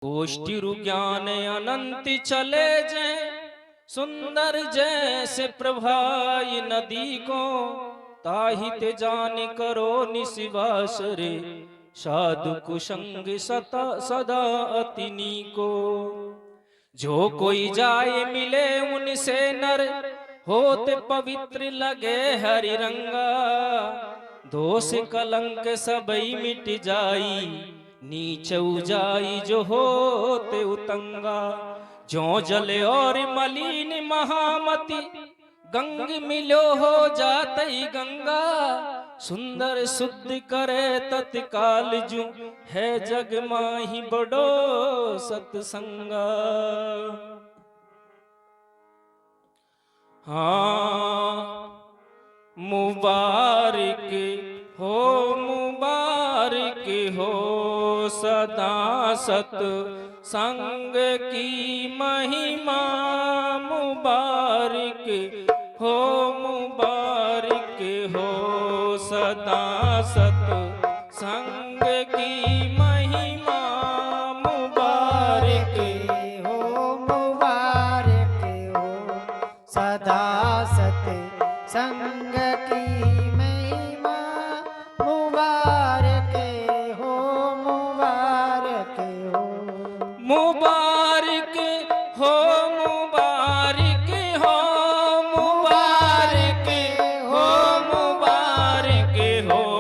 गोष्ठिरु ज्ञान अनंत चले जय सुंदर जैसे प्रभाई नदी को ताहित जान करो निशिवास रे साधु कुसंग सदा अतिनी को। जो कोई जाए मिले उनसे नर होते पवित्र लगे हरि रंगा। दोष कलंक सबई मिट जाई नीच उजाई जो होते उतंगा। जो जले और मलिन महामति गंग मिलो हो जातई गंगा। सुंदर शुद्ध करे तत्काल जू है जग माही बड़ो सत्संगा। हाँ मुबारक हो सदा सत संग की महिमा। मुबारक हो सदा सत संग की महिमा। मुबारक हो सदा सत संग की महिमा। मुबारक हो मुबारक हो मुबारक हो मुबारक हो मुबारक हो मुबारक हो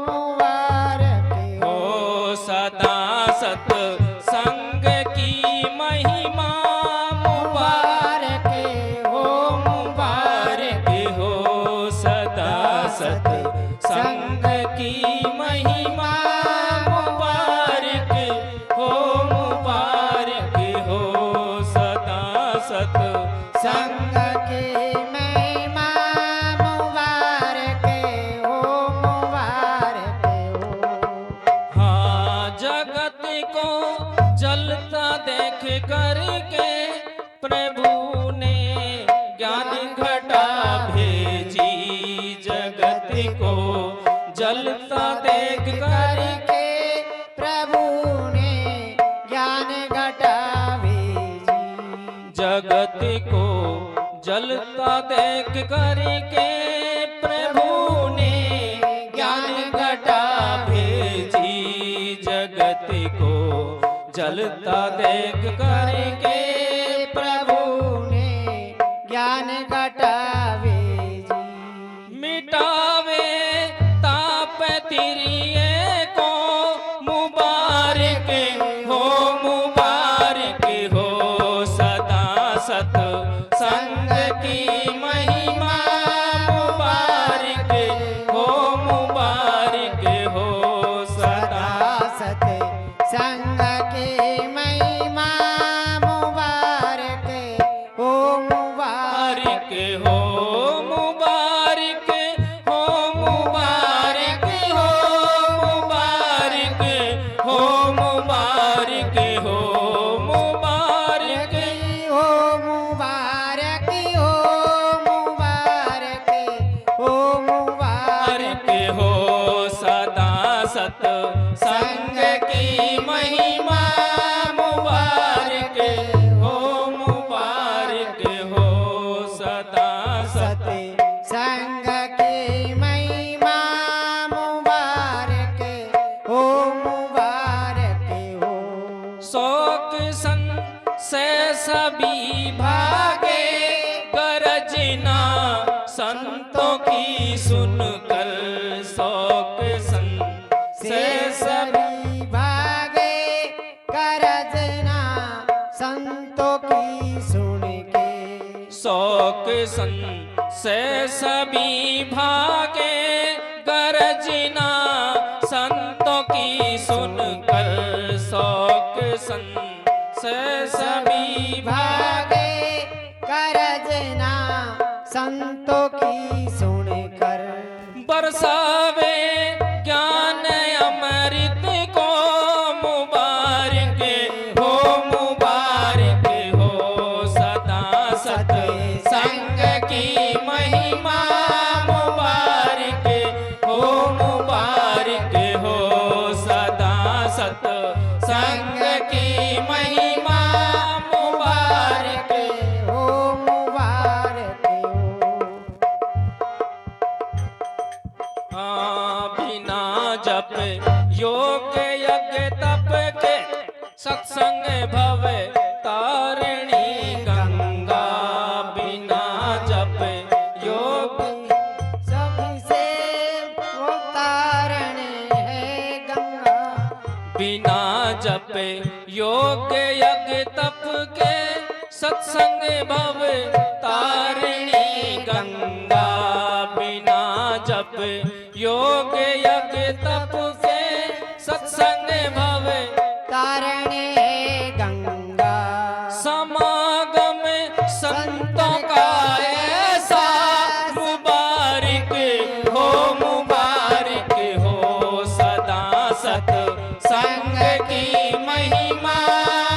मुबारक हो सदा सत संग की महिमा। मुबारक हो सदा सत संग की महिमा। मुबारक हो सदा सत संग की महिमा। मुबारक हो हाँ जगत को जलता देख करके प्रभु ने ज्ञान घटा भेजी। जगत को जलता देख करके प्रभु ने ज्ञान घटा भेजी। जगत को जलता देख करके प्रभु ने ज्ञान घटा भेजी। जगत को जलता देख करके प्रभु ने ज्ञान घटा भेजी। मिटावे ताप तिरिये को। मुबारक हो सदा सत संग की महिमा। मुबारक हो सदा सत संग की महिमा। मुबारक हो मुबारक हो मुबारक हो मुबारक हो मुबारक हो मुबारक हो मुबारक मुबारक हो मुबारक हो सदा सत संग की महिमा। मुबारक हो सदा सत संग की महिमा। मुबारक हो शोक सन से सभी भागे गरजना संतों की सुनकर। शोक सन से सभी भागे करजना संतों की सुन के। शोक सन से सभी भागे गरजना संतों की सुनकर। शोक सन से सभी भागे करजना संतों की सुनकर। बरसावे ज्ञान अमृत को। मुबारक हो सदा सत संग की महिमा। बिना जप योग यज्ञ तप के सत्संग भव तारिणी गंगा। बिना जप योग सभी से वो तारण है गंगा। बिना जप योग यज्ञ तप के सत्संग भव तारिणी गंगा। बिना जप योग यज्ञ तप के सत्संग भव तारण है गंगा। समागम संतों का ऐसा मुबारक हो सदा सत संग की महिमा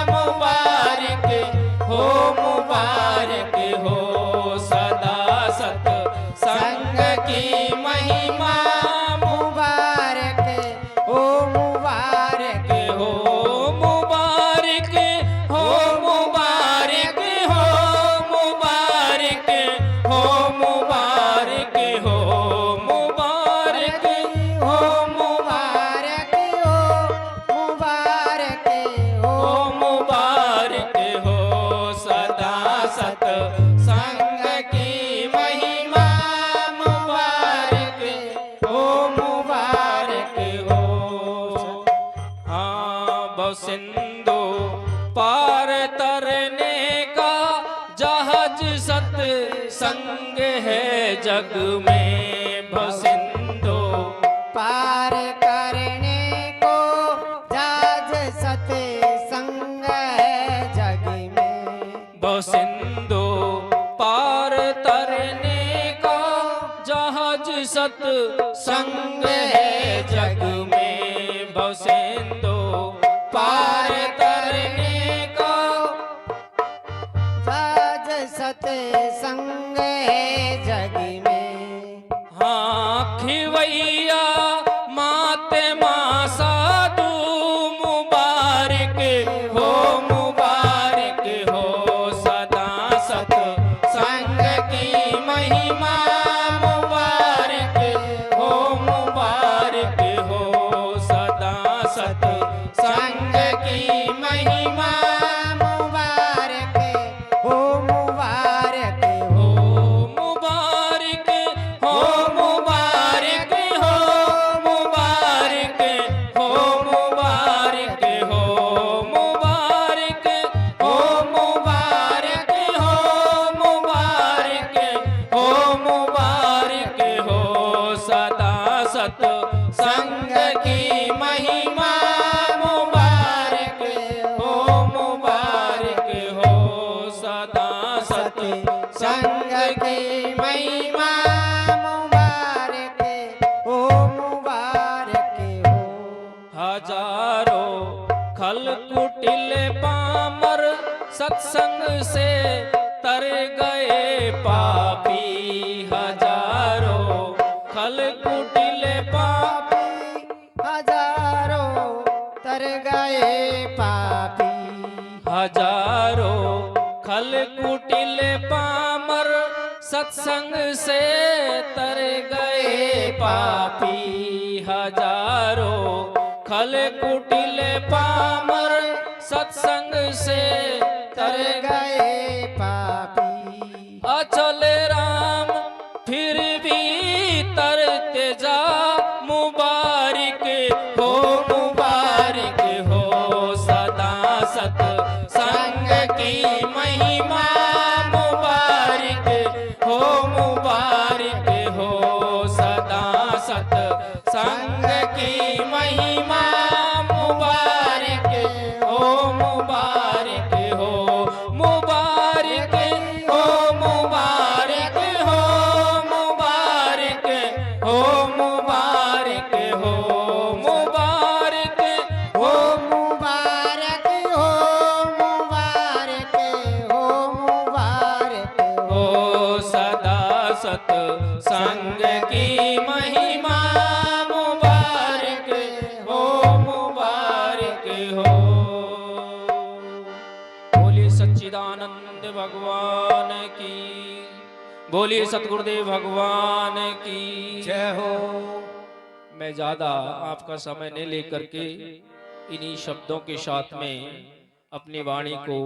मुबारक हो सदा सत संग की महिमा मुबारक ओ मुबारक हो मुबारक हो मुबारक हो मुबारक हो मुबारक हो मुबारक हो मुबारक हो मुबारक हो हो मुबारक हो सदा सत संग की महिमा मुबारक हो। हाँ भव सिंधु पार तरने का जहाज सत संग है जग में। भव सिंधु पार करने को जाज सत संग है जग में। भव सिंधु पार तरने का जहाज सत संग है जग में। भव सिंधु पार तरने का जाज सत संग है जग में। हाँ खिवैया माते माँ साधु मुबारक हो सदा सत संग की महिमा मुबारक हो सदा सत संग की महिमा मुबारक हो मुबारक हो मुबारक हो मुबारक हो मुबारक हो मुबारक हो मुबारक हो मुबारक हो मुबारक हो सदा सत संग की महिमा मुबारक हो सदा सत संग की महिमा मुबारक हो मुबारक हो। हजारों खल कुटिल पामर सत्संग से तर गए पापी। हजारों खल कुटिल पापी हजारों तर गए पापी। हजारों खल कुटिल पामर सत्संग से तर गए पापी। हजारों खल कुटिल पामर सत्संग से तर गए पापी। अचल राम फिर भी तरते जा मुबारक हो सदा सत संग की महिमा मुबारक हो सदा सत संग की महिमा मुबारक हो मुबारक हो मुबारक हो मुबारक हो मुबारक हो मुबारक हो मुबारक हो मुबारक हो मुबारक हो मुबारक हो सदा सत संग की महिमा मुबारक हो बोलिए सच्चिदानंद भगवान की, बोलिए सतगुरुदेव भगवान की जय हो। मैं ज्यादा आपका समय नहीं लेकर के इन्हीं शब्दों के साथ में अपनी वाणी को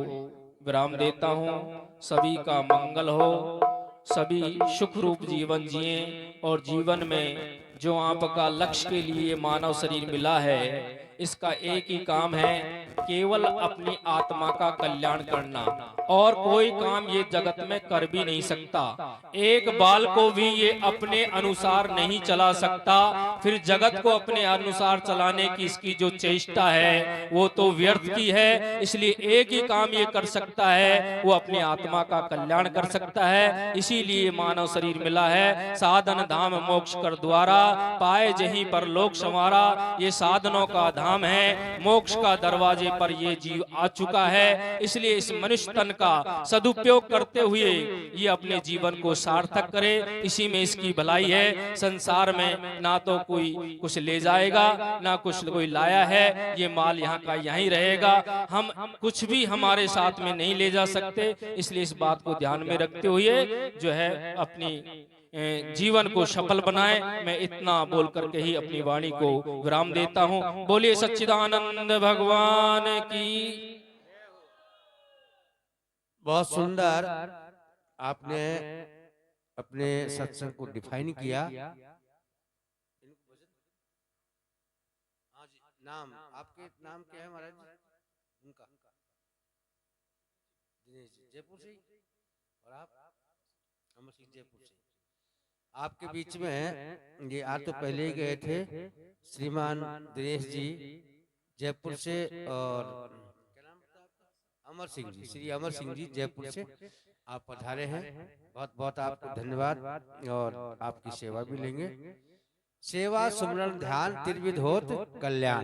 विराम देता हूँ। सभी का मंगल हो, सभी सुख रूप जीवन जिए और जीवन में जो आपका लक्ष्य के लिए मानव शरीर मिला है, इसका एक ही काम है, केवल अपनी आत्मा का कल्याण करना। और कोई काम ये जगत में कर भी नहीं सकता। एक बाल को भी ये अपने अनुसार नहीं चला सकता, फिर जगत को अपने अनुसार चलाने की इसकी जो चेष्टा है वो तो व्यर्थ की है। इसलिए एक ही काम ये कर सकता है, वो अपनी आत्मा का कल्याण कर सकता है। इसीलिए मानव शरीर मिला है। साधन धाम मोक्ष कर द्वारा, पाए जहीं पर लोक संवारा। ये साधनों का धाम है, मोक्ष का दरवाजे पर ये जीव आ चुका है। इसलिए इस मनुष्य तन का सदुपयोग करते हुए ये अपने जीवन को सार्थक करे, इसी में इसकी भलाई है। संसार में ना तो कोई कुछ ले जाएगा, ना कुछ कोई लाया है। ये माल यहाँ का यहीं रहेगा। हम कुछ भी हमारे साथ में नहीं ले जा सकते। इसलिए इस बात को ध्यान में रखते हुए जो है अपनी जीवन को सफल बनाए। मैं इतना बोल करके ही अपनी वाणी को विराम देता हूँ। बोलिए सच्चिदानंद भगवान की। बहुत सुंदर आपने अपने सत्संग को डिफाइन किया। हाँ जी, नाम आपके नाम क्या है महाराज जी? उनका दिनेश जी, जयपुर से ही। और आप? अमर सिंह, जयपुर से। आपके बीच में ये आज तो पहले ही गए थे श्रीमान दिनेश जी जयपुर से, और क्या नाम था आपका? अमर सिंह जी, श्री अमर सिंह जी जयपुर से आप पधारे हैं। बहुत बहुत आपको धन्यवाद। और आपकी सेवा भी लेंगे। सेवा सुमरन ध्यान त्रिविध होत कल्याण।